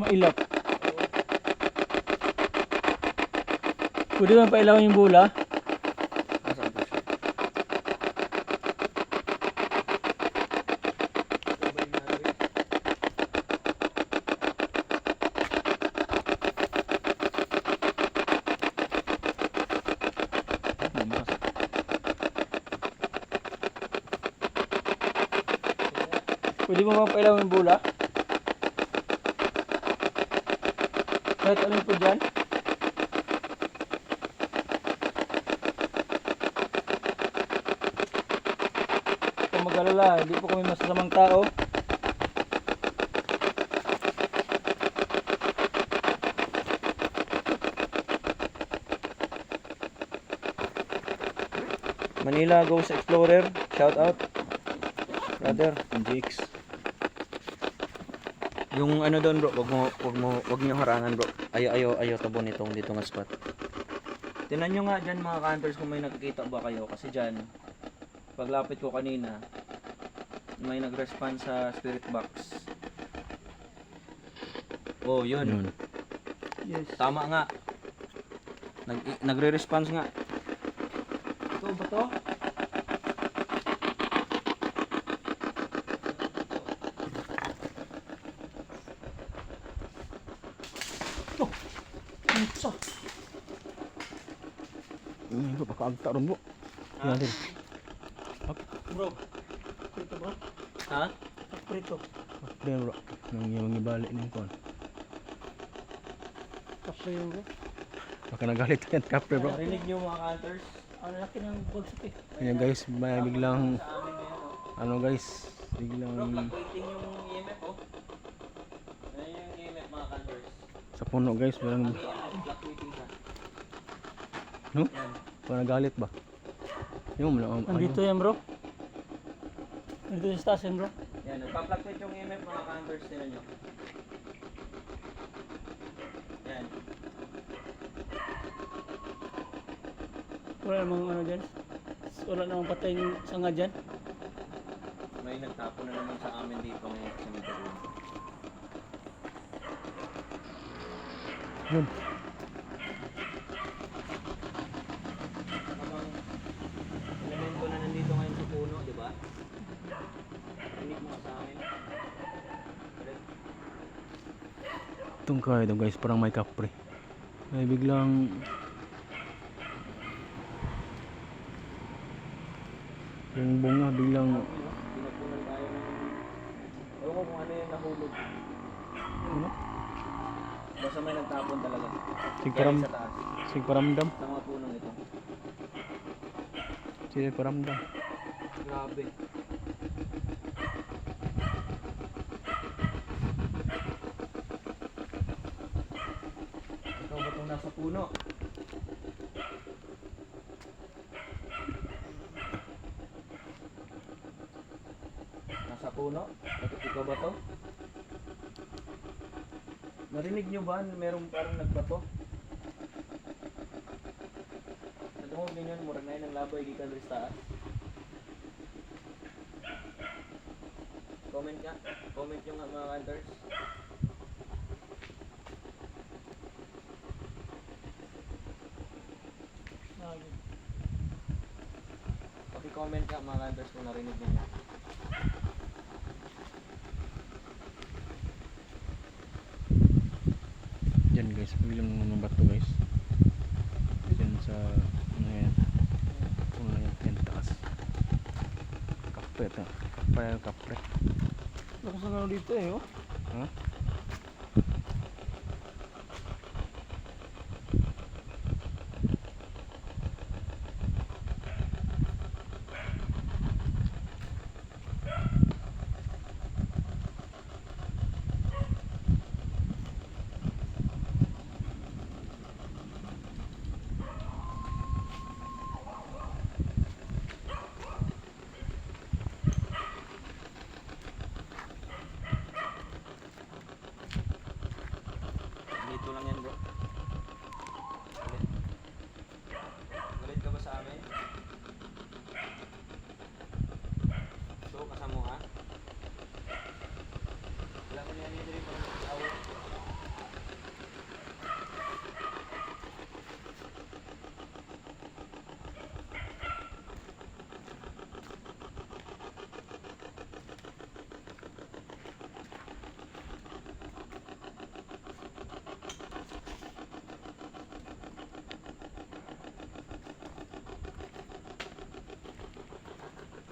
Mailap. Pwede ba pailawin yung bola? Nasaan po siya? Sabay na rin. Pwede mo ba pailawin yung bola? Kahit alin po dyan? Kung mag-alala, hindi po kami masasamang tao. Manila Ghost Explorer, shout out. Brother, Jakes. Yung ano doon bro, wag niyo harangan bro. Ayaw tabo nitong dito nga spot. Tingnan niyo nga diyan mga hunters kung may nakikita ba kayo kasi diyan paglapit ko kanina may nag-respond sa spirit box. Oh, yun. Yes. Tama nga. Nagre-response nga. Ito ba to? Ito. Ito. Ini bro, baka agta ron bro. Yan din. Bro. Ito ba? Ha? Prito. Then bro, nang yung ibalik ning kon. Kapre yun bro. Baka nagalit yan kapre bro. Narinig niyo mga hunters? Ang laki ng bagsak eh. Kaya guys, may biglang Sa amin ngayon, oh. ano guys, Bro, biglang fluctuating yung EMF, oh. Yan yung EMF, mga hunters. sa puno guys, biglang Ang EMF, fluctuating siya. no? Yan. Baka nagalit ba? Yung Nandito yan bro. Nandito yung station bro. Yan, nagpa-fluctuate yung EMF, mga hunters. Tignan nyo. Yan. Wala namang ano dyan. Wala namang patay yung sanga dyan. May nagtapo na naman sa amin dito ngayon sa cemetery. yun. Habang elemento na nandito ngayon sa puno, di ba? Rinig mo sa amin. Itong kaya ito guys, parang may kapre. May biglang yung bunga biglang Pinapunan tayo ng... Ewan ko kung ano yung nahulog. ano? Basta may nagtapon talaga. Sigparam, Sa taas. sigparamdam. Sa mga punong ito. Sigparamdam. Grabe. Ikaw ba itong nasa puno? Nasa puno? Ikaw ba to? Narinig nyo ba? Merong parang nagbato? Nagungog ninyo, murag na yun ang laboy di ka taas. Comment nga. Comment nyo nga mga hunters. Paki-comment nga mga hunters kung narinig nyo. Diyan guys, biglang ng bato guys. Diyan sa ano yan. Puno yan, yan taas. Kapre ito. Kapre. Lakas ng ano dito eh oh. Ha? Dito lang yan bro. Galit. Galit ka ba sa amin? So, kasama mo ha? Wala ko niya dito rin pag-awit.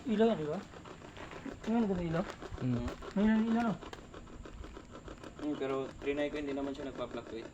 Ilaw yan, di ba? Ngayon na ganda ilaw? Hmm. Ngayon ang ilaw, no? Pero trinay ko hindi naman siya nagpa-fluctuate.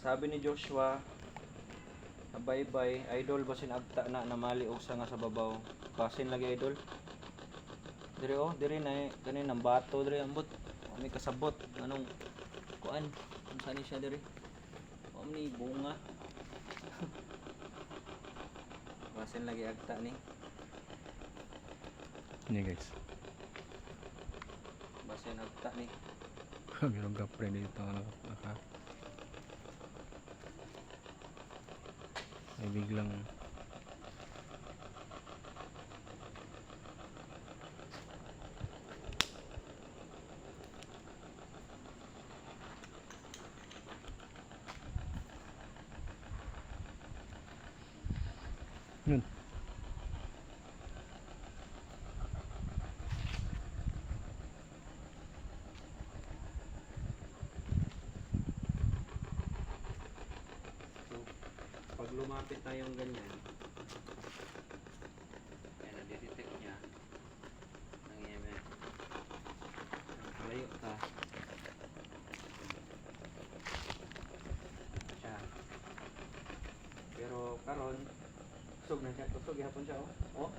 Sabi ni Joshua, bye-bye, idol basin agta na namali og sa nga sa babaw. Basin lagi idol. Dire oh, dire na kanin ng bato dire ambot. May kasabot anong kuan? Unsa ni siya dire? Ni bunga. Basin lagi agta ni. Ini guys. Basin agta ni. Meron ka friend dito naka. Ay biglang yun. So, pag lumapit na yung ganyan, yan, nade-detect niya ng EMF. Malayo ka. Siya. Pero karon, tusog na siya. Tusog, ihapon siya, oh. Oh.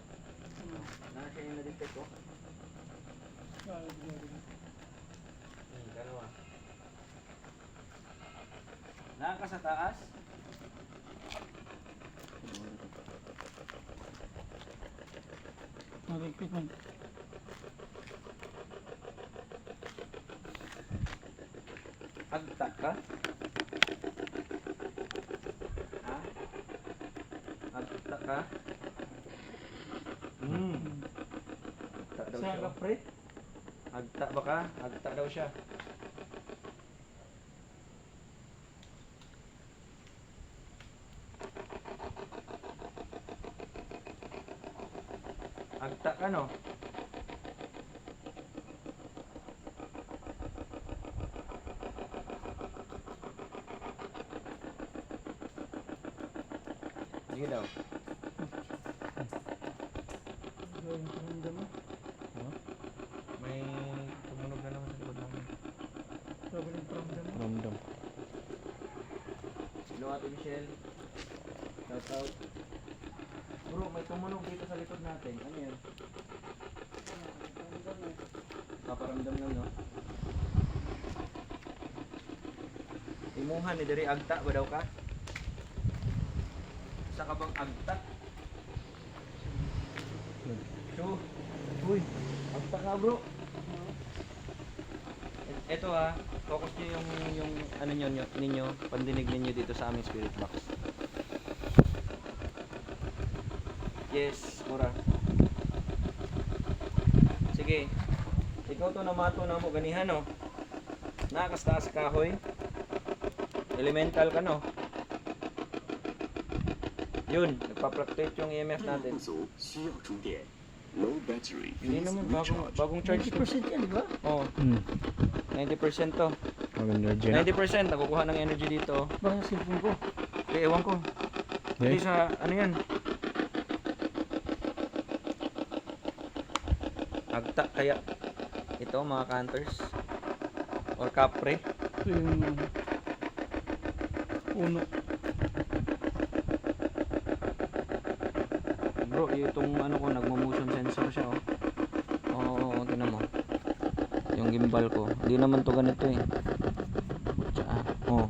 Na siya yung na-detect, oh. Dalawa. Naka sa taas. Nagigpit man. Agta ka? Ha? Agta ka? Agta daw Saan siya. ka, pre? Agta ba ka? Agta daw siya. Agta ka no? Sige daw. Gawin ko rin damo. May tumunog na naman sa likod namin. Gawin rin from damo. Ramdam. Hello Ate Michelle. Shout out. Bro, may tumunog dito sa likod natin. Ano yan? Paparamdam lang no? Imuhan ni Diri agta ba daw ka? Sa ka bang agta? So, uy, agta ka bro. Ito focus niyo yung ano ninyo, pandinig ninyo dito sa aming spirit box. Yes, mura. Sige. Ikaw to namato na mo ganihan no. Nakastaas kahoy. Elemental ka no. Yun, nagpa-fluctuate yung EMF 电量 natin. 不足，需要充电。Low battery Hindi needs naman recharge. bagong charge to. 90% yan, di ba? Oh, Hmm. 90% to. Maganda dyan. 90% nakukuha ng energy dito. Baka sa cellphone ko. Okay, ewan ko. Hindi sa ano yan. Agta kaya ito mga canters or kapre. Ito yung uno. Bro, itong ano ko nagmo-motion sensor siya oh. Oo, tingnan mo. Yung gimbal ko. Hindi naman to ganito eh. Oh.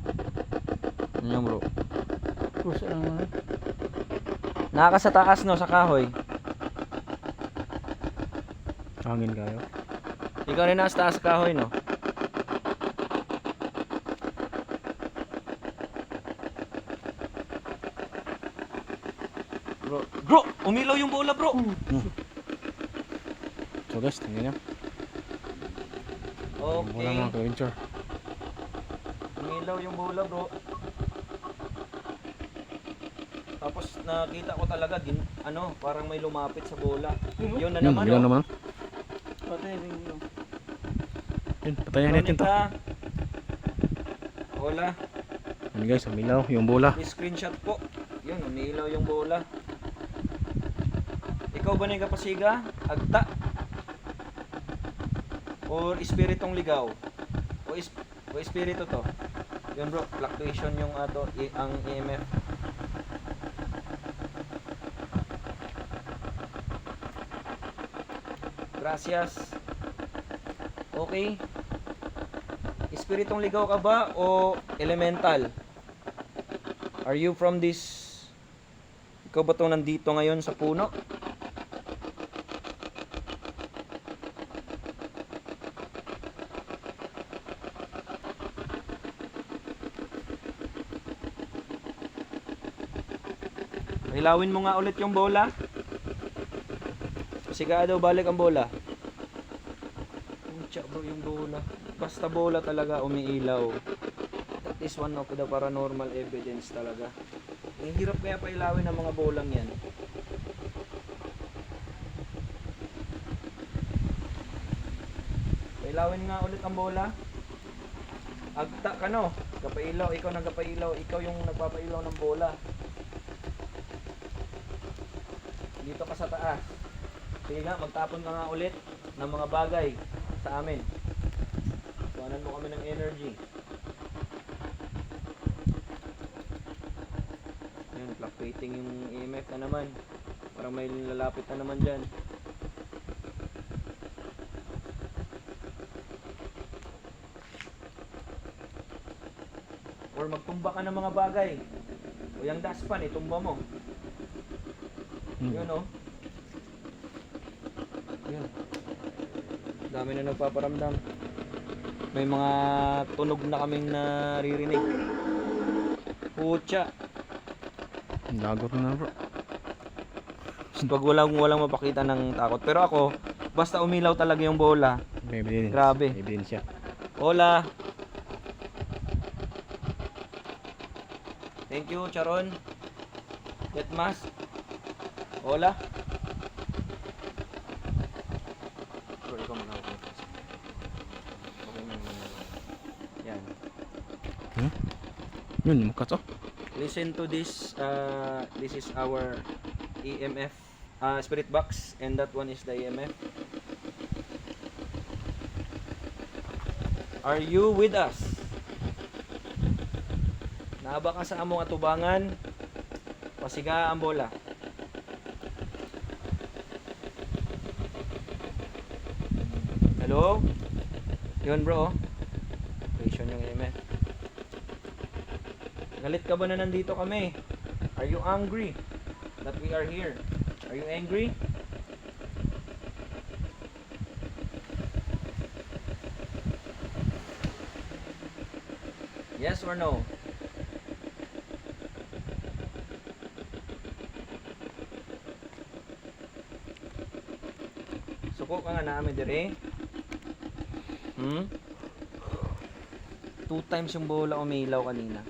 Ano yan bro? Pusa lang naman. Naka sa taas no, sa kahoy. Hangin kayo. Ikaw rin nasa taas sa kahoy no? Bro, umilaw yung bola bro. So guys, tingnan nyo. Yung bola Okay. mga ka-venture. Umilaw yung bola, bro. Tapos nakita ko talaga parang may lumapit sa bola. Yun na Yun, naman, bilang oh. naman. Patay rin yun. Yun, patayin natin to. Veronica. Bola. Yun guys, umilaw yung bola. I-screenshot po. Yun, umilaw yung bola. Ikaw ba na yung kapasiga? Agta? O espiritong ligaw? O espiritu to? Yun bro, fluctuation yung ang EMF. Gracias. Okay. Espiritong ligaw ka ba o elemental? Are you from this? Ikaw ba itong nandito ngayon sa puno? Hilawin mo nga ulit yung bola. Sigado balik ang bola. Pucha bro yung bola. Basta bola talaga umiilaw. That is one of the paranormal evidence talaga. Ang hirap kaya pailawin ng mga bolang yan. Pailawin nga ulit ang bola. Agta ka no. Kapailaw, ikaw nagpapailaw, ikaw yung nagpapailaw ng bola. Dito ka sa taas. Sige nga, magtapon ka nga ulit ng mga bagay sa amin. Kuhanan mo kami ng energy. Yan, fluctuating yung EMF na naman. Parang may lalapit na naman dyan. Or magtumba ka ng mga bagay. O yung daspan, itumba mo. Yun o. Yun. Dami na nagpaparamdam. May mga tunog na kaming naririnig. Pucha. Lagor na bro. Pag walang mapakita ng takot. Pero ako, basta umilaw talaga yung bola. May evidence. Grabe. May evidence siya. Hola. Thank you, Charon. Get mask. Hola. Bro, ikaw muna ako. Okay, yan. Yun, yung mukat oh. Listen to this. This is our EMF spirit box, and that one is the EMF. Are you with us? Naaba ka sa among atubangan. Pasiga ang bola. Hello? Yun bro. Station yung EMF. Galit ka ba na nandito kami? Are you angry that we are here? Are you angry? Yes or no? Suko ka nga namin dire. 2 times yung bola umilaw kanina.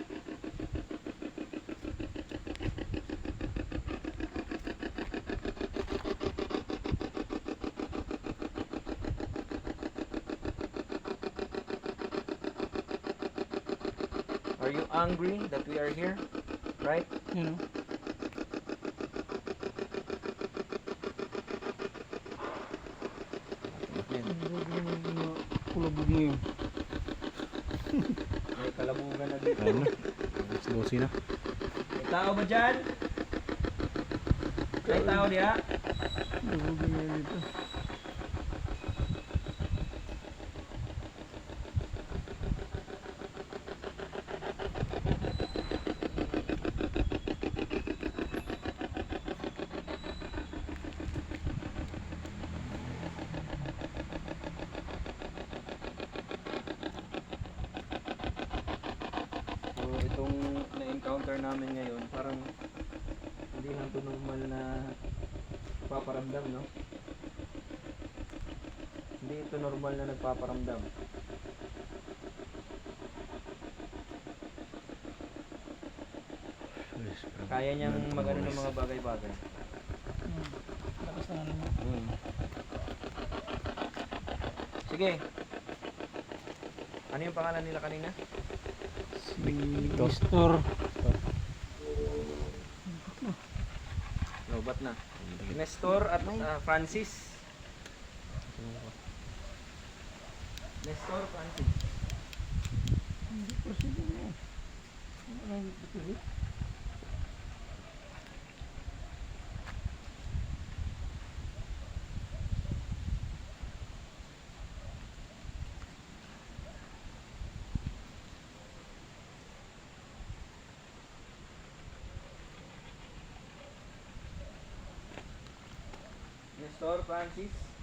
Are you angry that we are here? Right? Yun o. Yan. Kulabog mo yun. May kalabugan na dito. Ayun na. Alas 12 na. May tao ba dyan? May tao diya? Kulabog mo yun dito. So itong na-encounter namin ngayon, parang hindi lang ito normal na paparamdam, no? Hindi ito normal na nagpaparamdam. Kaya niyang magano ng mga bagay-bagay. Lakas na naman. Sige. Ano yung pangalan nila kanina? Ito. Store. Lobat na. Nestor at Francis. Nestor, Francis. Proceed na. Ano yung pipili? Nestor, Francis.